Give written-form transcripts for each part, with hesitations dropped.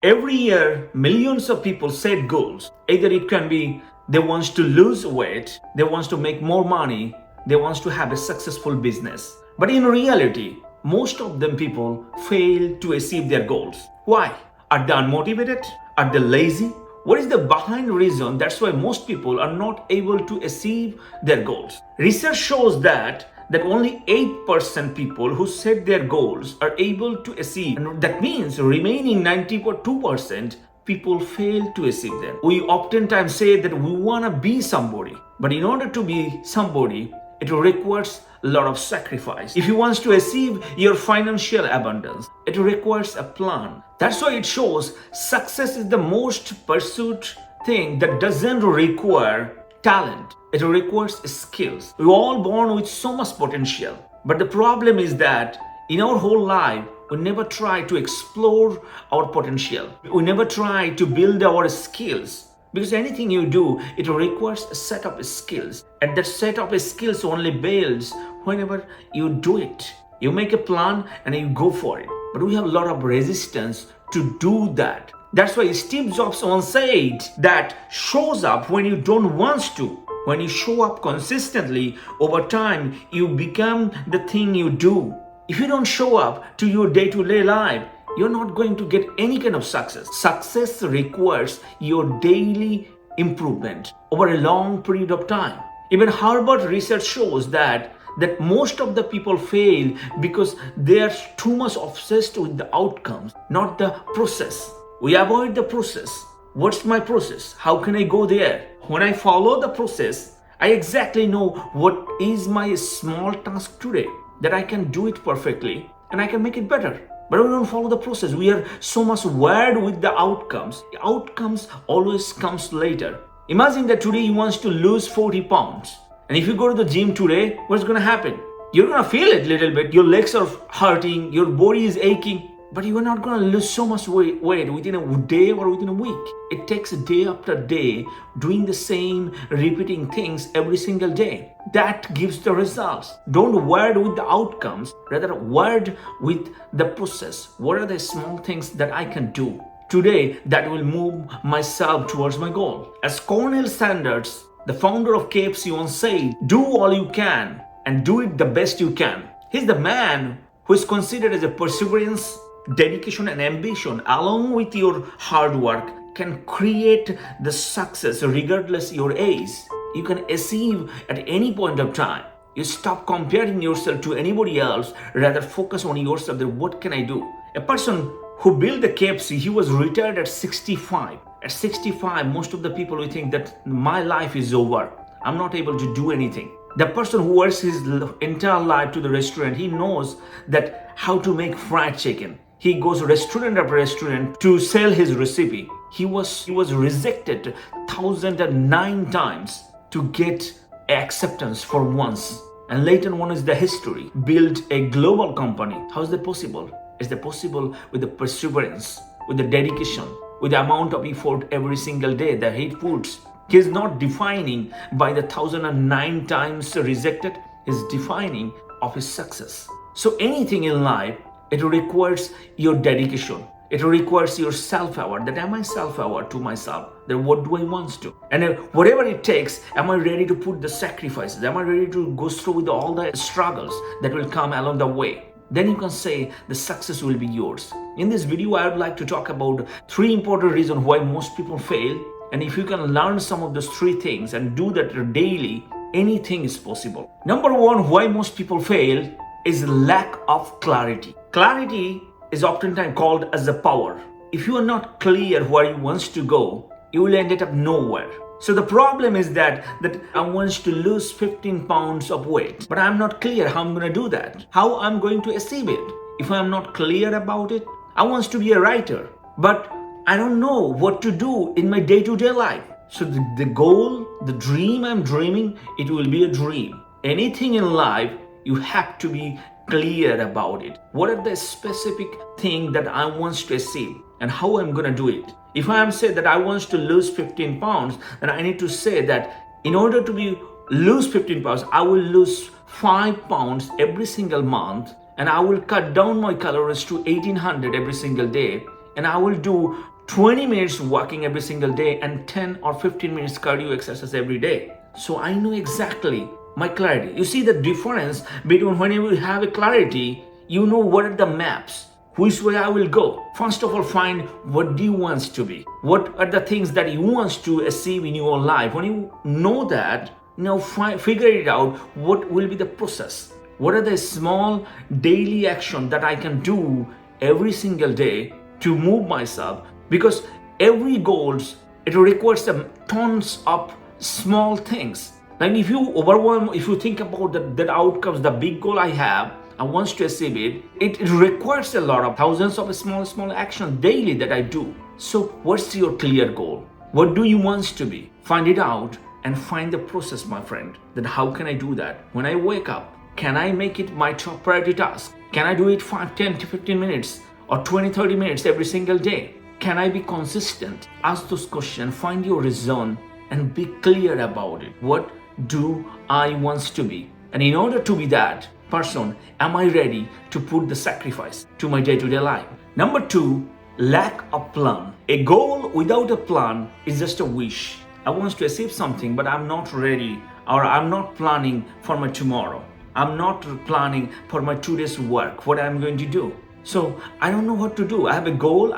Every year, millions of people set goals. Either it can be they want to lose weight, they want to make more money, they want to have a successful business. But in reality, most of them people fail to achieve their goals. Why? Are they unmotivated? Are they lazy? What is the behind reason? That's why most people are not able to achieve their goals. Research shows that only 8% people who set their goals are able to achieve. And that means remaining 92% people fail to achieve them. We oftentimes say that we want to be somebody, but in order to be somebody, it requires a lot of sacrifice. If you want to achieve your financial abundance, it requires a plan. That's why it shows success is the most pursued thing that doesn't require talent. It requires skills. We're all born with so much potential. But the problem is that in our whole life, we never try to explore our potential. We never try to build our skills. Because anything you do, it requires a set of skills. And that set of skills only builds whenever you do it. You make a plan and you go for it. But we have a lot of resistance to do that. That's why Steve Jobs once said that shows up when you don't want to. When you show up consistently, over time, you become the thing you do. If you don't show up to your day-to-day life, you're not going to get any kind of success. Success requires your daily improvement over a long period of time. Even Harvard research shows that most of the people fail because they are too much obsessed with the outcomes, not the process. We avoid the process. What's my process? How can I go there? When I follow the process, I exactly know what is my small task today, that I can do it perfectly and I can make it better. But we don't follow the process. We are so much wired with the outcomes. The outcomes always comes later. Imagine that today you want to lose 40 pounds. And if you go to the gym today, what's going to happen? You're going to feel it a little bit. Your legs are hurting. Your body is aching. But you are not going to lose so much weight within a day or within a week. It takes day after day doing the same, repeating things every single day. That gives the results. Don't worry with the outcomes, rather worry with the process. What are the small things that I can do today that will move myself towards my goal? As Colonel Sanders, the founder of KFC, once said, do all you can and do it the best you can. He's the man who is considered as a perseverance, dedication and ambition along with your hard work can create the success regardless your age. You can achieve at any point of time. You stop comparing yourself to anybody else, rather focus on yourself. That what can I do? A person who built the KFC, he was retired at 65. At 65, most of the people will think that my life is over. I'm not able to do anything. The person who works his entire life to the restaurant, he knows that how to make fried chicken. He goes restaurant after restaurant to sell his recipe. He was rejected 1,009 times to get acceptance for once. And later on is the history. Build a global company. How is that possible? Is that possible with the perseverance, with the dedication, with the amount of effort every single day that he puts? He is not defining by the 1,009 times rejected. He is defining of his success. So anything in life, it requires your dedication. It requires your self-aware. That am I self-aware to myself? That what do I want to? And whatever it takes, am I ready to put the sacrifices? Am I ready to go through with all the struggles that will come along the way? Then you can say the success will be yours. In this video, I would like to talk about 3 important reasons why most people fail. And if you can learn some of those 3 things and do that daily, anything is possible. Number 1, why most people fail is lack of clarity. Clarity is oftentimes called as a power. If you are not clear where you want to go, you will end up nowhere. So the problem is that I want to lose 15 pounds of weight, but I'm not clear how I'm going to do that, how I'm going to achieve it. If I'm not clear about it, I want to be a writer, but I don't know what to do in my day-to-day life. So the goal, the dream I'm dreaming, it will be a dream. Anything in life, you have to be clear about it. What are the specific thing that I want to achieve and how I'm going to do it? If I am say that I want to lose 15 pounds, then I need to say that in order to lose 15 pounds, I will lose 5 pounds every single month, and I will cut down my calories to 1800 every single day, and I will do 20 minutes walking every single day, and 10 or 15 minutes cardio exercise every day. So I know exactly my clarity. You see the difference between whenever you have a clarity, you know what are the maps, which way I will go. First of all, find what do you want to be. What are the things that you want to achieve in your life? When you know that, now figure it out. What will be the process? What are the small daily action that I can do every single day to move myself? Because every goals, it requires tons of small things. Like if you overwhelm, if you think about that outcomes, the big goal I have, I want to achieve it, it requires a lot of thousands of small actions daily that I do. So what's your clear goal? What do you want to be? Find it out and find the process, my friend. Then how can I do that? When I wake up, can I make it my top priority task? Can I do it 5, 10 to 15 minutes or 20, 30 minutes every single day? Can I be consistent? Ask those questions, find your reason, and be clear about it. What do I want to be? And in order to be that person, am I ready to put the sacrifice to my day-to-day life? Number 2, lack of plan. A goal without a plan is just a wish. I want to achieve something, but I'm not ready, or I'm not planning for my tomorrow. I'm not planning for my today's work, what I'm going to do. So I don't know what to do. I have a goal.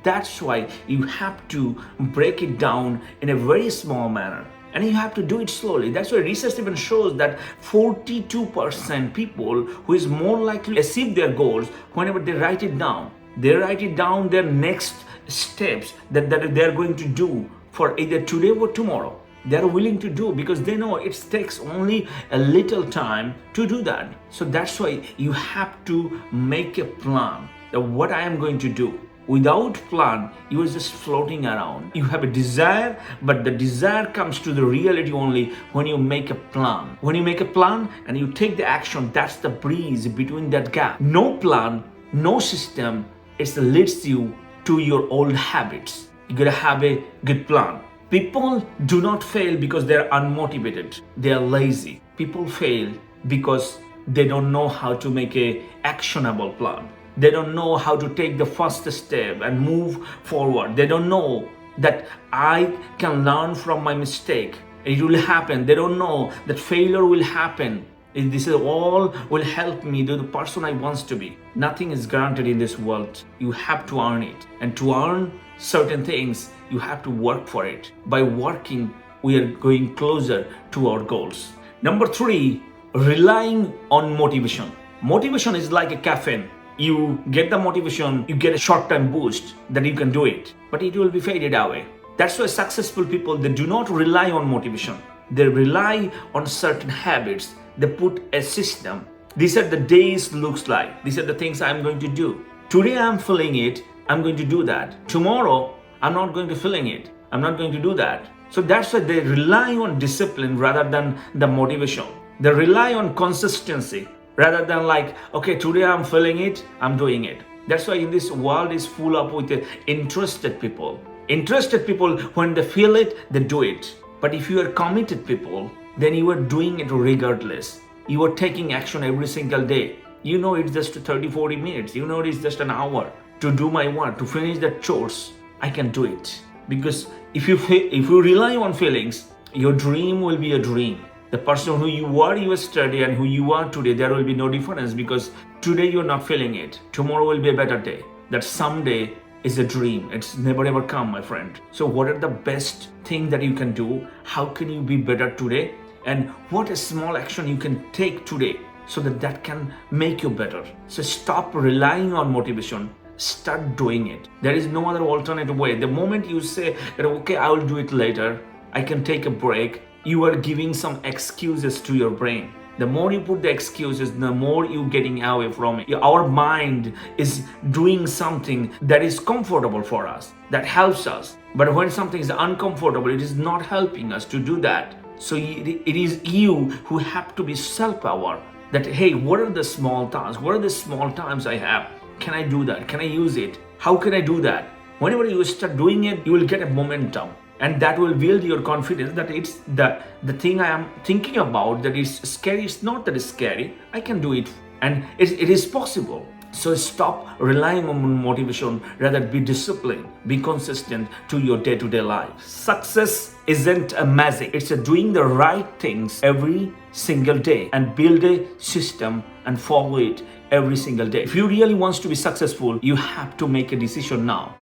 That's why you have to break it down in a very small manner. And you have to do it slowly. That's why research even shows that 42% people who is more likely to achieve their goals whenever they write it down. They write it down their next steps that they're going to do for either today or tomorrow. They're willing to do because they know it takes only a little time to do that. So that's why you have to make a plan of what I am going to do. Without plan, you are just floating around. You have a desire, but the desire comes to the reality only when you make a plan. When you make a plan and you take the action, that's the breeze between that gap. No plan, no system, it leads you to your old habits. You gotta have a good plan. People do not fail because they're unmotivated. They are lazy. People fail because they don't know how to make a actionable plan. They don't know how to take the first step and move forward. They don't know that I can learn from my mistake. It will happen. They don't know that failure will happen. This is all will help me to the person I want to be. Nothing is granted in this world. You have to earn it. And to earn certain things, you have to work for it. By working, we are going closer to our goals. Number 3, relying on motivation. Motivation is like a caffeine. You get the motivation, you get a short-term boost that you can do it, but it will be faded away. That's why successful people, they do not rely on motivation. They rely on certain habits. They put a system. These are the days looks like. These are the things I'm going to do. Today I'm feeling it. I'm going to do that. Tomorrow I'm not going to feeling it. I'm not going to do that. So that's why they rely on discipline rather than the motivation. They rely on consistency rather than like, okay, today I'm feeling it, I'm doing it. That's why in this world is full up with interested people. Interested people, when they feel it, they do it. But if you are committed people, then you are doing it regardless. You are taking action every single day. You know it's just 30, 40 minutes. You know it's just an hour to do my work, to finish the chores. I can do it. Because if you rely on feelings, your dream will be a dream. The person who you were yesterday and who you are today, there will be no difference because today you're not feeling it. Tomorrow will be a better day. That someday is a dream. It's never ever come, my friend. So what are the best thing that you can do? How can you be better today? And what a small action you can take today so that can make you better. So stop relying on motivation. Start doing it. There is no other alternative way. The moment you say that, okay, I will do it later, I can take a break, you are giving some excuses to your brain. The more you put the excuses, the more you're getting away from it. Our mind is doing something that is comfortable for us, that helps us. But when something is uncomfortable, it is not helping us to do that. So it is you who have to be self-aware that, hey, what are the small tasks? What are the small times I have? Can I do that? Can I use it? How can I do that? Whenever you start doing it, you will get a momentum. And that will build your confidence that it's the thing I am thinking about that is scary. It's not that it's scary. I can do it. And it is possible. So stop relying on motivation, rather be disciplined, be consistent to your day-to-day life. Success isn't a magic, it's a doing the right things every single day and build a system and follow it every single day. If you really want to be successful, you have to make a decision now.